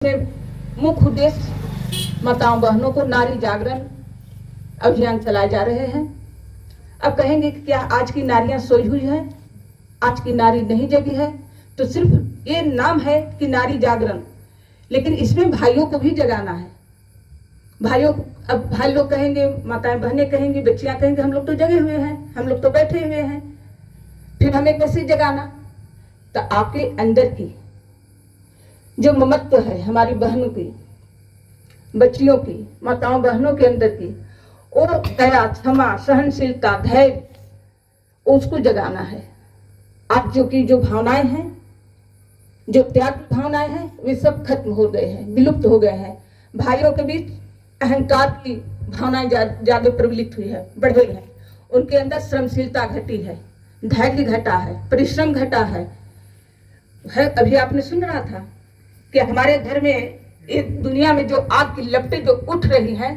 मुख्य उद्देश्य माताओं बहनों को नारी जागरण अभियान चलाए जा रहे हैं। अब कहेंगे कि क्या आज की नारियां सोई हुई हैं, आज की नारी नहीं जगी है? तो सिर्फ ये नाम है कि नारी जागरण, लेकिन इसमें भाइयों को भी जगाना है। भाइयों, अब भाई लोग कहेंगे, माताएं बहनें कहेंगी, बच्चियां कहेंगे हम लोग तो जगे हुए हैं, हम लोग तो बैठे हुए हैं, फिर हमें कैसे जगाना? तो आपके अंदर की जो ममत्व है हमारी बहनों की, बच्चियों की, माताओं बहनों के अंदर की, और दया, क्षमा, सहनशीलता, धैर्य, उसको जगाना है। आज जो भावनाएं हैं, जो त्याग की भावनाएं हैं, वे सब खत्म हो गए हैं, विलुप्त हो गए हैं। भाइयों के बीच अहंकार की भावनाएं ज्यादा प्रबलित हुई है, बढ़ गई है। उनके अंदर श्रमशीलता घटी है, धैर्य घटा है, परिश्रम घटा है। अभी आपने सुन रहा था कि हमारे घर में एक दुनिया में जो आग की लपटें जो उठ रही हैं,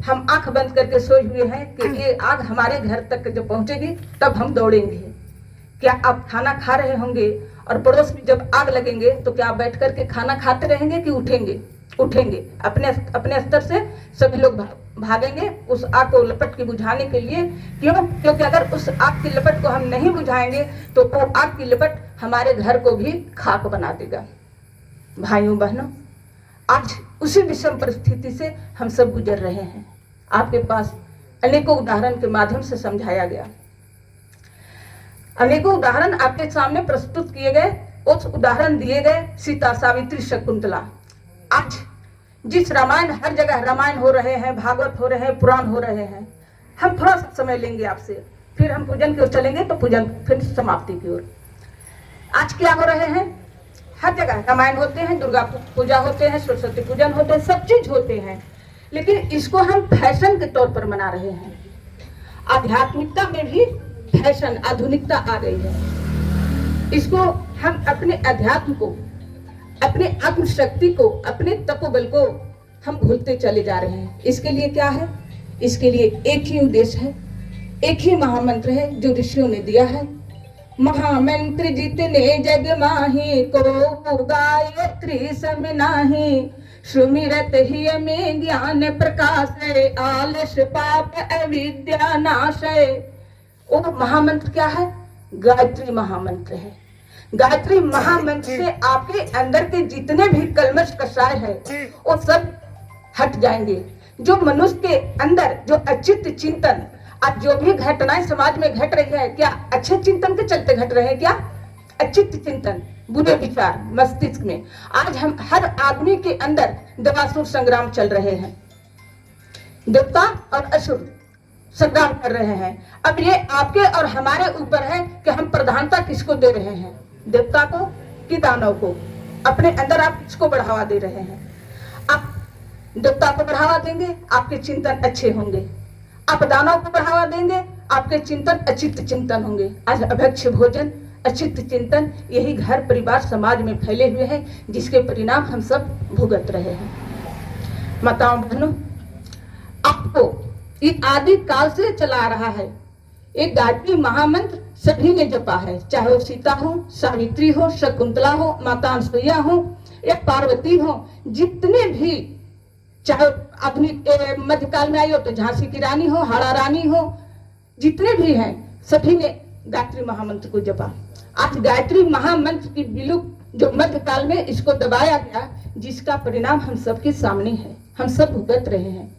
हम आंख बंद करके सोए हुए हैं कि ये आग हमारे घर तक जब पहुंचेगी तब हम दौड़ेंगे। क्या आप खाना खा रहे होंगे और पड़ोस में जब आग लगेंगे तो क्या आप बैठ करके खाना खाते रहेंगे कि उठेंगे? उठेंगे। अपने स्तर से सभी लोग भागेंगे उस आग को लपट के बुझाने के लिए। क्यों? क्योंकि अगर उस आग की लपट को हम नहीं बुझाएंगे तो वो आग की लपट हमारे घर को भी खाक बना देगा। भाइयों बहनों, आज उसी विषम परिस्थिति से हम सब गुजर रहे हैं। आपके पास अनेकों उदाहरण के माध्यम से समझाया गया, अनेकों उदाहरण आपके सामने प्रस्तुत किए गए, उस उदाहरण दिए गए सीता, सावित्री, शकुंतला। आज जिस रामायण, हर जगह रामायण हो रहे हैं, भागवत हो रहे हैं, पुराण हो रहे हैं, हम थोड़ा सा समय लेंगे आपसे, फिर हम पूजन की ओर चलेंगे, तो पूजन फिर समाप्ति की ओर। आज क्या हो रहे हैं? हर जगह रामायण होते हैं, दुर्गा पूजा होते हैं, सरस्वती पूजन होते हैं, सब चीज होते हैं, लेकिन इसको हम फैशन के तौर पर मना रहे हैं। आध्यात्मिकता में भी फैशन, आधुनिकता आ गई है। इसको हम अपने अध्यात्म को, अपने आत्मशक्ति को, अपने तपोबल को हम भूलते चले जा रहे हैं। इसके लिए क्या है? इसके लिए एक ही उद्देश्य है, एक ही महामंत्र है जो ऋषियों ने दिया है। महामंत्र जितने जग माही, को गायत्री सम नाही। सुमिरत ही में ज्ञान प्रकाश है, आलस पाप अविद्या नाश है। वो महामंत्र क्या है? गायत्री महामंत्र है। गायत्री महामंत्र से आपके अंदर के जितने भी कल्मश कषाय है वो सब हट जाएंगे। जो मनुष्य के अंदर जो अचित चिंतन, आज जो भी घटनाएं समाज में घट रही है, क्या अच्छे चिंतन के चलते घट रहे हैं? क्या अचित चिंतन, बुरे विचार मस्तिष्क में? आज हम हर आदमी के अंदर देवासुर संग्राम चल रहे हैं, देवता और असुर संग्राम कर रहे हैं। अब ये आपके और हमारे ऊपर है कि हम प्रधानता किसको दे रहे हैं, देवता को कि दानव को? अपने अंदर आप किसको बढ़ावा दे रहे हैं? आप देवता को बढ़ावा देंगे, आपके चिंतन अच्छे होंगे। आप दानव को बढ़ावा देंगे, आपके चिंतन अचित चिंतन होंगे। आज अभक्ष्य भोजन, अचित चिंतन, यही घर परिवार समाज में फैले हुए हैं, जिसके परिणाम हम सब भुगत रहे हैं। माताओं बहनों, आपको ये आदि काल से चला आ रहा है एक गायत्री महामंत्र, सभी ने जपा है, चाहे वो सीता हो, सावित्री हो, शकुंतला हो, माता अनसुईया हो या पार्वती हो, जितने भी, चाहे आधुनिक मध्यकाल में आई हो तो झांसी की रानी हो, हाड़ा रानी हो, जितने भी हैं सभी ने गायत्री महामंत्र को जपा। आज गायत्री महामंत्र की विलुप्त जो मध्यकाल में इसको दबाया गया, जिसका परिणाम हम सबके सामने है, हम सब भुगत रहे हैं।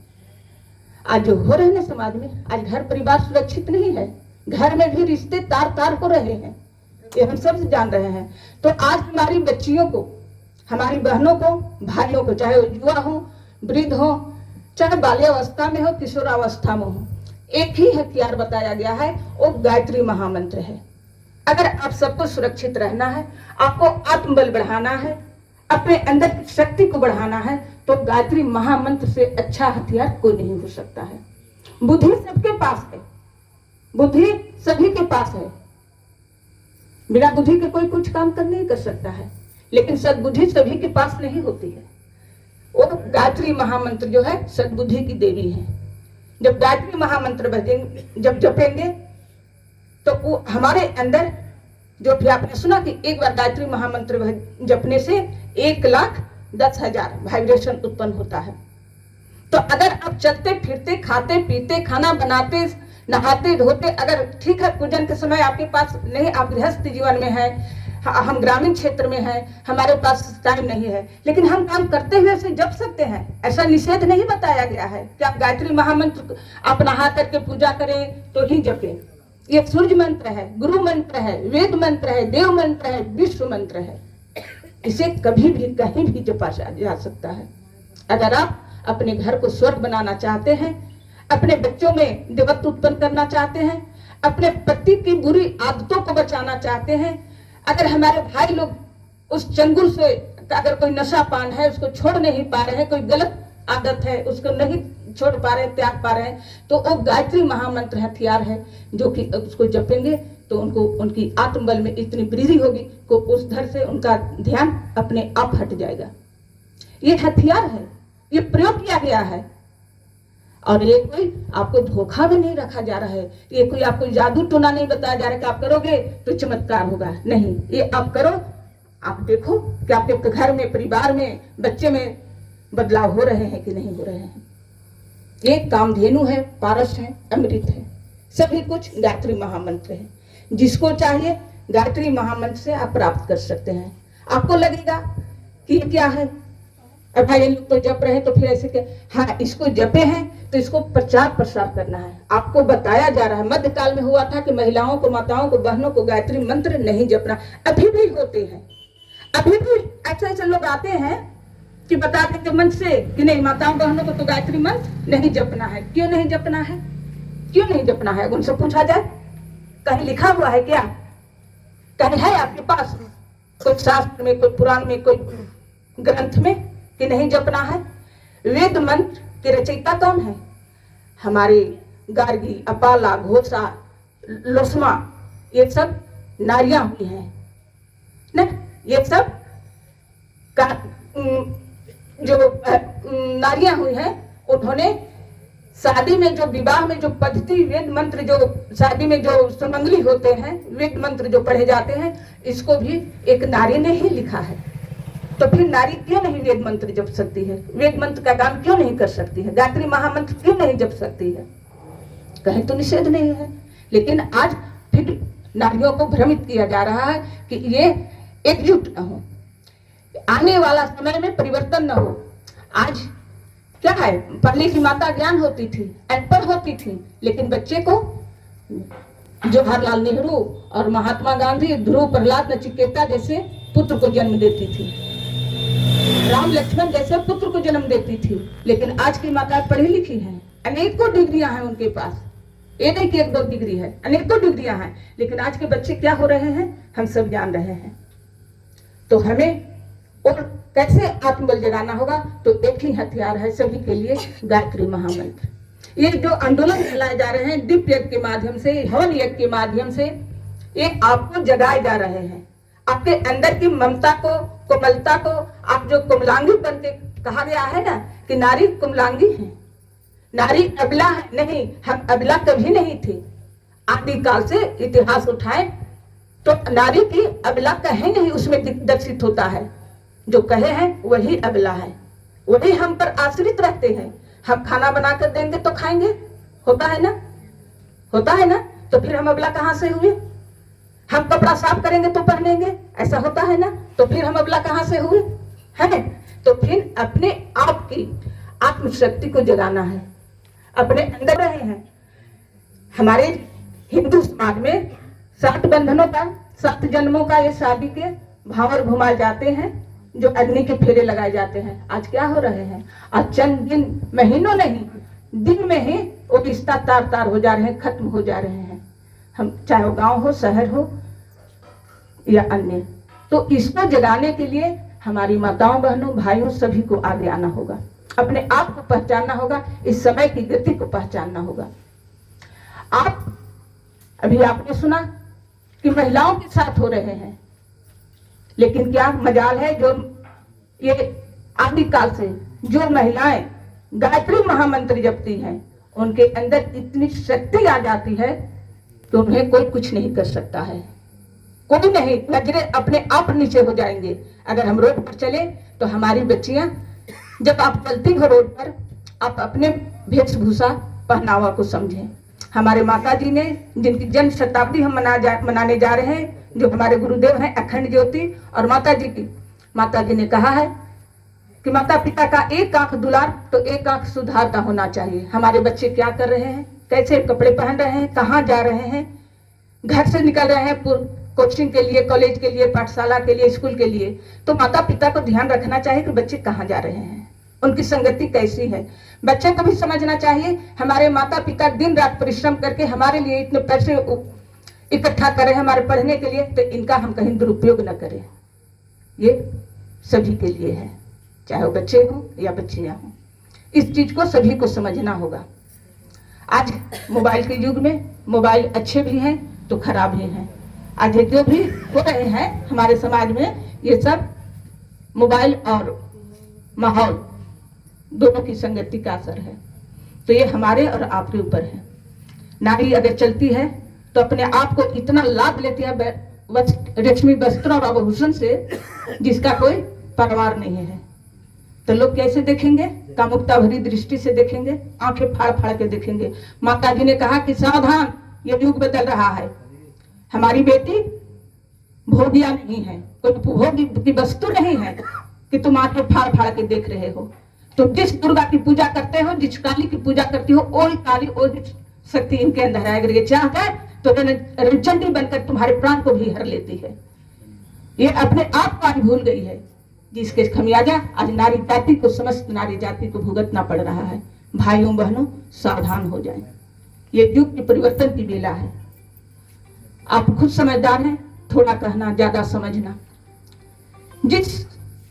आज जो हो रहे हैं समाज में, आज घर परिवार सुरक्षित नहीं है, घर में भी रिश्ते तार तार हो रहे हैं, ये हम सब जान रहे हैं। तो आज हमारी बच्चियों को, हमारी बहनों को, भाइयों को, चाहे वो युवा हो, वृद्ध हो, चाहे बाल्यावस्था में हो, किशोरावस्था में हो, एक ही हथियार बताया गया है, वो गायत्री महामंत्र है। अगर आप सबको सुरक्षित रहना है, आपको आत्मबल बढ़ाना है, अपने अंदर की शक्ति को बढ़ाना है, तो गायत्री महामंत्र से अच्छा हथियार कोई नहीं हो सकता है। बुद्धि सबके पास है, बुद्धि सभी के पास है, बिना बुद्धि के कोई कुछ काम कर नहीं कर सकता है, लेकिन सद्बुद्धि सभी के पास नहीं होती है। वो गायत्री महामंत्र जो है सद्बुद्धि की देवी है। जब गायत्री महामंत्र बजेंगे, जब जपेंगे, तो वो हमारे अंदर, जो भी आपने सुना कि एक बार गायत्री महामंत्र जपने से 1 लाख 10,000 वाइब्रेशन उत्पन्न होता है। तो अगर आप चलते फिरते खाते पीते खाना बनाते नहाते धोते, अगर ठीक है पूजन के समय आपके पास नहीं, आप गृहस्थ जीवन में है, हम ग्रामीण क्षेत्र में हैं, हमारे पास टाइम नहीं है, लेकिन हम काम करते हुए उसे जप सकते हैं। ऐसा निषेध नहीं बताया गया है कि आप गायत्री महामंत्र आप नहा करके पूजा करें तो ही जपें। ये सूर्य मंत्र है, गुरु मंत्र है, वेद मंत्र है, देव मंत्र है, विश्व मंत्र है। इसे कभी भी कहीं भी जपा जा सकता है। अगर आप अपने घर को स्वर्ग बनाना चाहते हैं, अपने बच्चों में देवत्व उत्पन्न करना चाहते हैं, अपने पति की बुरी आदतों को बचाना चाहते हैं, अगर हमारे भाई लोग उस चंगुल से, अगर कोई नशा पान है उसको छोड़ नहीं पा रहे हैं, कोई गलत आदत है उसको नहीं छोड़ पा रहे, त्याग पा रहे हैं, तो वो गायत्री महामंत्र हथियार है जो कि उसको जपेंगे तो उनको उनकी आत्मबल में इतनी वृद्धि होगी कि उस धर से उनका ध्यान अपने आप हट जाएगा। ये हथियार है, ये प्रयोग किया गया है। और ये कोई आपको धोखा में नहीं रखा जा रहा है, ये कोई आपको जादू टोना नहीं बताया जा रहा है कि आप करोगे तो चमत्कार होगा। नहीं, ये आप करो, आप देखो कि आपके घर में, परिवार में, बच्चे में बदलाव हो रहे हैं कि नहीं हो रहे हैं। ये कामधेनु है, पारस है, अमृत है, सभी कुछ गायत्री महामंत्र है। जिसको चाहिए गायत्री महामंत्र से आप प्राप्त कर सकते हैं। आपको लगेगा कि ये क्या है, अब भाई लोग तो जप रहे हैं तो फिर ऐसे क्या, हाँ इसको जपे हैं तो इसको प्रचार प्रसार करना है। आपको बताया जा रहा है, मध्यकाल में हुआ था कि महिलाओं को, माताओं को, बहनों को गायत्री मंत्र नहीं जपना। अभी भी होते हैं, अभी भी ऐसे ऐसे लोग आते हैं कि बता देंगे मन से कि नहीं माताओं बहनों को तो गायत्री मंत्र नहीं जपना है। क्यों नहीं जपना है, क्यों नहीं जपना है? उनसे पूछा जाए, कहीं लिखा हुआ है क्या? कहीं है आपके पास कोई शास्त्र में, कोई पुराण में, कोई ग्रंथ में कि नहीं जपना है? वेद मंत्र के रचयिता कौन है? हमारे गार्गी, अपाला, घोषा, लोसमा, ये सब नारियां हुई हैं ना। ये सब जो नारियां हुई हैं, उन्होंने शादी में जो विवाह में जो पद्धति, वेद मंत्र जो शादी में जो सुमंगली होते हैं, वेद मंत्र जो पढ़े जाते हैं, इसको भी एक नारी ने ही लिखा है। तो फिर नारी क्यों नहीं वेद मंत्र जप सकती है? वेद मंत्र का काम क्यों नहीं कर सकती है? गायत्री महामंत्र क्यों नहीं जप सकती है? कहीं तो निषेध नहीं है, लेकिन आज फिर नारियों को भ्रमित किया जा रहा है कि ये एकजुट न हो, आने वाला समय में परिवर्तन न हो। आज क्या है, पहले की माता ज्ञान होती थी, अनपढ़ होती थी, लेकिन बच्चे को जवाहरलाल नेहरू और महात्मा गांधी, ध्रुव प्रहलाद नचिकेता जैसे पुत्र को जन्म देती थी, राम लक्ष्मण जैसे पुत्र को जन्म देती थी। लेकिन आज की माताएं पढ़ी लिखी हैं, अनेकों डिग्रियां हैं उनके पास, ये नहीं कि 1-2 डिग्री है, अनेकों डिग्रियां हैं। लेकिन आज के बच्चे क्या हो रहे हैं हम सब जान रहे हैं। तो हमें और कैसे आत्मबल जगाना होगा, तो एक ही हथियार है सभी के लिए, गायत्री महामंत्र। ये जो आंदोलन चलाए जा रहे हैं दीप यज्ञ के माध्यम से, हवन यज्ञ के माध्यम से, ये आपको जगाए जा रहे हैं। आपके अंदर की ममता को, कोमलता को, आप जो कोमलांगी बन के, कहा गया है ना कि नारी कोमलांगी है, नारी अबला है। नहीं, हम अबला कभी नहीं थे। आदिकाल से इतिहास उठाए तो नारी की अबला कहीं नहीं उसमें दर्शित होता है। जो कहे हैं वही अबला है, वही हम पर आश्रित रहते हैं। हम खाना बनाकर देंगे तो खाएंगे, होता है ना, होता है ना। तो फिर हम अबला कहाँ से हुए? हम कपड़ा साफ करेंगे तो पहनेंगे, ऐसा होता है ना। तो फिर हम अबला कहाँ से हुए है? तो फिर अपने आप की आत्मशक्ति को जगाना है, अपने अंदर रहे हैं। हमारे हिंदू समाज में 7 बंधनों का, 7 जन्मों का ये शादी के भावर घुमाए जाते हैं, जो अग्नि के फेरे लगाए जाते हैं। आज क्या हो रहे हैं? आज चंद दिन, महीनों नहीं, दिन में ही वो रिश्ता तार तार हो जा रहे हैं, खत्म हो जा रहे हैं। हम चाहे वो गांव हो, शहर हो या अन्य। तो इसको जगाने के लिए हमारी माताओं, बहनों, भाइयों सभी को आगे आना होगा, अपने आप को पहचानना होगा, इस समय की गति को पहचानना होगा। आप अभी आपने सुना कि महिलाओं के साथ हो रहे हैं, लेकिन क्या मजाल है जो ये आदिकाल से जो महिलाएं गायत्री महामंत्र जपती हैं, उनके अंदर इतनी शक्ति आ जाती है कि उन्हें कोई कुछ नहीं कर सकता है। कोई नहीं, नजरे अपने आप नीचे हो जाएंगे। अगर हम रोड पर चले तो हमारी बच्चियां, जब आप चलती हो रोड पर, आप अपने वेशभूषा पहनावा को समझें। हमारे माता जी ने, जिनकी जन्म शताब्दी हम मनाने जा रहे हैं, जो हमारे गुरुदेव हैं अखंड ज्योति, और माता जी ने कहा है कि माता पिता का एक आंख दुलार तो एक आंख सुधार का होना चाहिए। हमारे बच्चे क्या कर रहे हैं, कैसे कपड़े पहन रहे हैं, कहाँ जा रहे हैं, घर से निकल रहे हैं कोचिंग के लिए, कॉलेज के लिए, पाठशाला के लिए, स्कूल के लिए, तो माता पिता को ध्यान रखना चाहिए कि बच्चे कहाँ जा रहे हैं, उनकी संगति कैसी है। बच्चे को भी समझना चाहिए हमारे माता पिता दिन रात परिश्रम करके हमारे लिए इतने पैसे इकट्ठा करें हमारे पढ़ने के लिए, तो इनका हम कहीं दुरुपयोग न करें। ये सभी के लिए है, चाहे वो बच्चे हों या बच्चियां हों। इस चीज को सभी को समझना होगा। आज मोबाइल के युग में मोबाइल अच्छे भी हैं तो खराब भी हैं। आज जो भी हो रहे हैं हमारे समाज में, ये सब मोबाइल और माहौल दोनों की संगति का असर है। तो ये हमारे और आपके ऊपर है। नारी अगर चलती है तो अपने आप को इतना लाभ लेती है रेशमी वस्त्र और आभूषण से, जिसका कोई परवार नहीं है। तो लोग कैसे देखेंगे? कामुकता भरी दृष्टि से देखेंगे, आंखें फाड़ फाड़ के देखेंगे। माता जी ने कहा कि सावधान, ये युग बदल रहा है। हमारी बेटी भोगिया नहीं है, कोई भोगी की वस्तु नहीं है कि तुम आंखें फाड़ फाड़ के देख रहे हो। तुम जिस दुर्गा की पूजा करते हो, जिस काली की पूजा करती हो, वही काली वही शक्ति इनके अंदर है। अगर ये चाह जाए तो रणचंडी बनकर तुम्हारे प्राण को भी हर लेती है। ये अपने आप को आज भूल गई है, जिसके खमियाजा आज नारी जाति को, समस्त नारी जाति को भुगतना पड़ रहा है। भाइयों बहनों, सावधान हो जाएं। ये युग के परिवर्तन की बेला है। आप खुद समझदार हैं, थोड़ा कहना ज्यादा समझना। जिस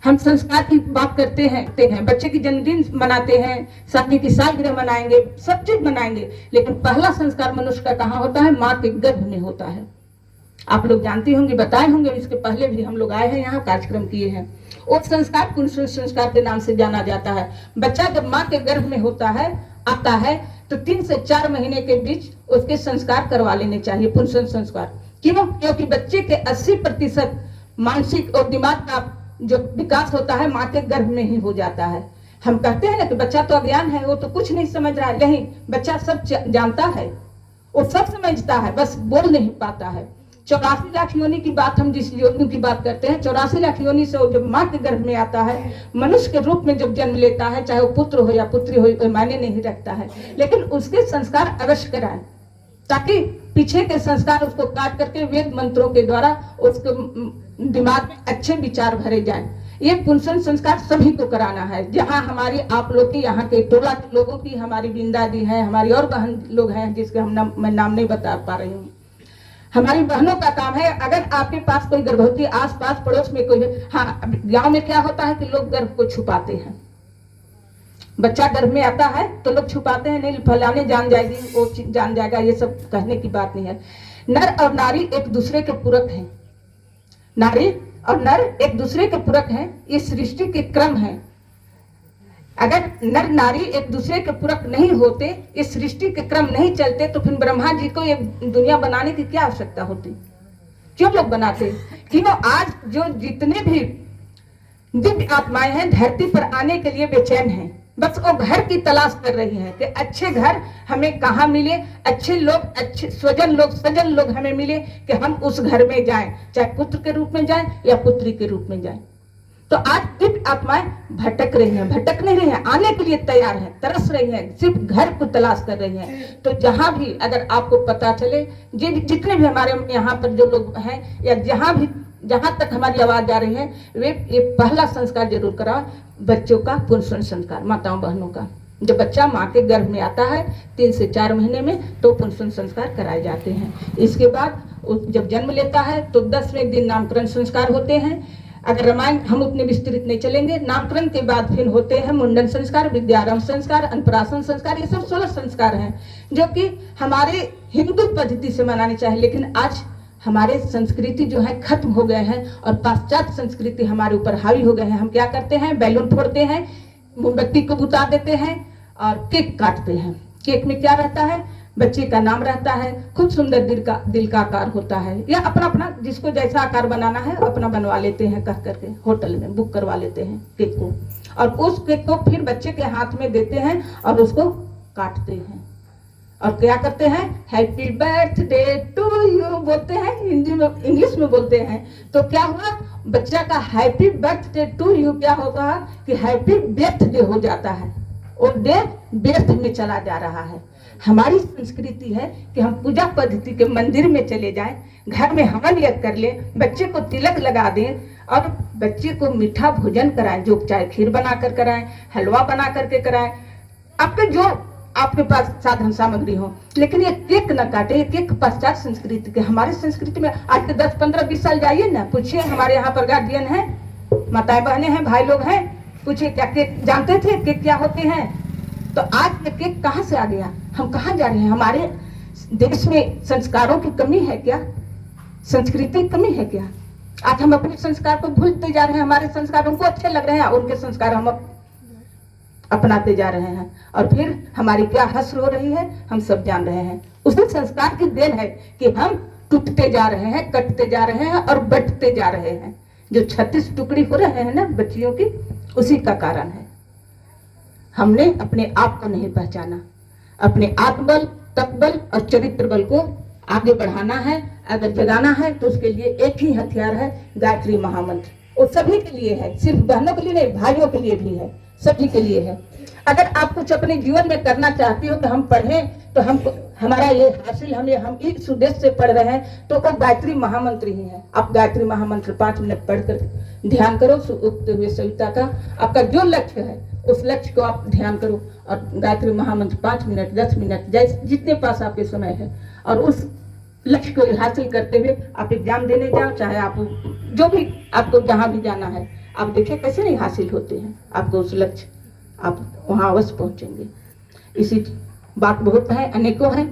हम संस्कार की बात करते हैं, बच्चे की जन्मदिन मनाते हैं, शादी की सालगिरह मनाएंगे, सब चीज मनाएंगे, लेकिन पहला संस्कार मनुष्य का कहाँ होता है? माँ के गर्भ में होता है। आप लोग जानते होंगे, बताए होंगे, इसके पहले भी हम लोग आए हैं, यहाँ कार्यक्रम किए हैं। वो संस्कार पुंसवन संस्कार के नाम से जाना जाता है। बच्चा जब माँ के गर्भ में होता है, आता है, तो 3 से 4 महीने के बीच उसके संस्कार करवा लेने चाहिए, पुंसवन संस्कार। क्यों? क्योंकि बच्चे के 80% मानसिक और दिमाग का जो विकास होता है माँ के गर्भ में ही हो जाता है। हम कहते हैं ना कि बच्चा तो अज्ञान है, वो तो कुछ नहीं समझ रहा है। नहीं, बच्चा सब जानता है, वो सब समझता है, बस बोल नहीं पाता है। 84 लाख योनि की बात, हम जिस योनि की बात करते हैं, 84 लाख योनि से वो जब माँ के गर्भ में आता है, मनुष्य के रूप में जब जन्म लेता है, चाहे वो पुत्र हो या पुत्री हो, मायने नहीं रखता है, लेकिन उसके संस्कार अवश्य कराएं, ताकि पीछे के संस्कार उसको काट करके वेद मंत्रों के द्वारा उसके दिमाग में अच्छे विचार भरे जाएं। ये पुंसवन संस्कार सभी को कराना है। जहाँ हमारी आप लोग की, यहाँ के टोला के लोगों की, हमारी बिंदा दी है, हमारी और बहन लोग हैं जिसके मैं नाम नहीं बता पा रही हूँ, हमारी बहनों का काम है। अगर आपके पास कोई गर्भवती आस पास पड़ोस में कोई, हाँ, गांव में क्या होता है कि लोग गर्भ को छुपाते हैं। बच्चा गर्भ में आता है तो लोग छुपाते हैं, नहीं फलाने जान जाएगी, वो जान जाएगा, ये सब कहने की बात नहीं है। नर और नारी एक दूसरे के पूरक हैं। नारी और नर एक दूसरे के पूरक हैं, ये सृष्टि के क्रम है। अगर नर नारी एक दूसरे के पूरक नहीं होते, इस सृष्टि के क्रम नहीं चलते, तो फिर ब्रह्मा जी को ये दुनिया बनाने की क्या आवश्यकता होती? क्यों लोग बनाते? क्यों आज जो जितने भी दिव्य आत्माएं हैं धरती पर आने के लिए बेचैन हैं, बस वो घर की तलाश कर रही हैं कि अच्छे घर हमें कहाँ मिले, अच्छे लोग, अच्छे स्वजन लोग, सजन लोग हमें मिले कि हम उस घर में जाएं, चाहे पुत्र के रूप में जाएं या पुत्री के रूप में जाएं। तो आज दिव्य आत्माएं भटक रही हैं, भटक नहीं रही हैं, आने के लिए तैयार हैं, तरस रही हैं, सिर्फ घर को तलाश कर रही हैं। तो जहां भी अगर आपको पता चले, जितने भी हमारे यहाँ पर जो लोग हैं या जहां तक हमारी आवाज जा रही है, वे ये पहला संस्कार जरूर करा, बच्चों का पुंसवन संस्कार, माताओं बहनों का। जब बच्चा माँ के गर्भ में आता है 3 से 4 महीने में, तो पुंसवन संस्कार कराए जाते हैं। इसके बाद जब जन्म लेता है तो 10वें दिन नामकरण संस्कार होते हैं। अगर रामायण हम उतने विस्तृत नहीं चलेंगे। नामकरण के बाद फिर होते हैं मुंडन संस्कार, विद्यारंभ संस्कार, अन्नप्राशन संस्कार, ये सब 16 संस्कार हैं जो कि हमारे हिंदू पद्धति से मनाने चाहिए। लेकिन आज हमारे संस्कृति जो है खत्म हो गए हैं और पाश्चात्य संस्कृति हमारे ऊपर हावी हो गए हैं। हम क्या करते हैं? बैलून फोड़ते हैं, मोमबत्ती को बुता देते हैं और केक काटते हैं। केक में क्या रहता है? बच्चे का नाम रहता है, खूब सुंदर दिल का आकार होता है, या अपना अपना जिसको जैसा आकार बनाना है अपना बनवा लेते हैं, कह करके होटल में बुक करवा लेते हैं केक को, और उस केक को फिर बच्चे के हाथ में देते हैं और उसको काटते हैं और क्या करते हैं, हैप्पी बर्थडे टू यू बोलते हैं, हिंदी में इंग्लिश में बोलते हैं। तो क्या हुआ, बच्चा का हैप्पी बर्थडे टू यू क्या होगा कि हैप्पी बर्थडे हो जाता है, और डे व्यर्थ में चला जा रहा है। हमारी संस्कृति है कि हम पूजा पद्धति के मंदिर में चले जाएं, घर में हवन यज्ञ कर लें, बच्चे को तिलक लगा दें और बच्चे को मीठा भोजन कराएं, जो चाहे खीर बना कर कराएं, हलवा बना करके कराएं, आपके जो आपके पास साधन सामग्री हो, लेकिन ये केक न काटे। ये केक पश्चात संस्कृति के, हमारे संस्कृति में आज के 10, 15, 20 साल जाइए ना, पूछिए हमारे यहाँ पर गार्जियन है, माताएं बहनें हैं, भाई लोग हैं, पूछिए क्या केक जानते थे, केक क्या होते हैं। तो आज ये केक कहाँ से आ गया, हम कहाँ जा रहे हैं? हमारे देश में संस्कारों की कमी है क्या, संस्कृति की कमी है क्या? आज हम अपने संस्कार को भूलते जा रहे हैं, हमारे संस्कार उनको अच्छे लग रहे हैं, उनके संस्कार हम अपनाते जा रहे हैं, और फिर हमारी क्या हस्र हो रही है हम सब जान रहे हैं। उसी संस्कार की देन है कि हम टूटते जा रहे हैं, कटते जा रहे हैं और बंटते जा रहे हैं। जो 36 टुकड़ी हो रहे हैं ना बच्चियों की, उसी का कारण है। हमने अपने आप को नहीं पहचाना, अपने आत्मबल, तपबल और चरित्र बल को आगे बढ़ाना है, अगर जगाना है तो उसके लिए एक ही हथियार है, गायत्री महामंत्र। वो सभी के लिए है, सिर्फ बहनों के लिए नहीं, भाइयों के लिए भी है, सभी के लिए है। अगर आप कुछ अपने जीवन में करना चाहती हो कि हम पढ़ें तो हमको हमारा ये हासिल, हम इस उद्देश्य से पढ़ रहे हैं, तो वो गायत्री महामंत्र ही है। आप गायत्री महामंत्र 5 मिनट पढ़कर ध्यान करो उगते हुए सविता का, आपका जो लक्ष्य है उस लक्ष्य को आप ध्यान करो, और गायत्री महामंत्र 5 मिनट 10 मिनट जैसे जितने पास आपके समय है, और उस लक्ष्य को हासिल करते हुए आप एग्जाम देने जाओ, चाहे आप जो भी आपको जहाँ भी जाना है, आप देखिए कैसे नहीं हासिल होते हैं आपको उस लक्ष्य, आप वहाँ अवश्य पहुँचेंगे। इसी बात बहुत है, अनेकों हैं।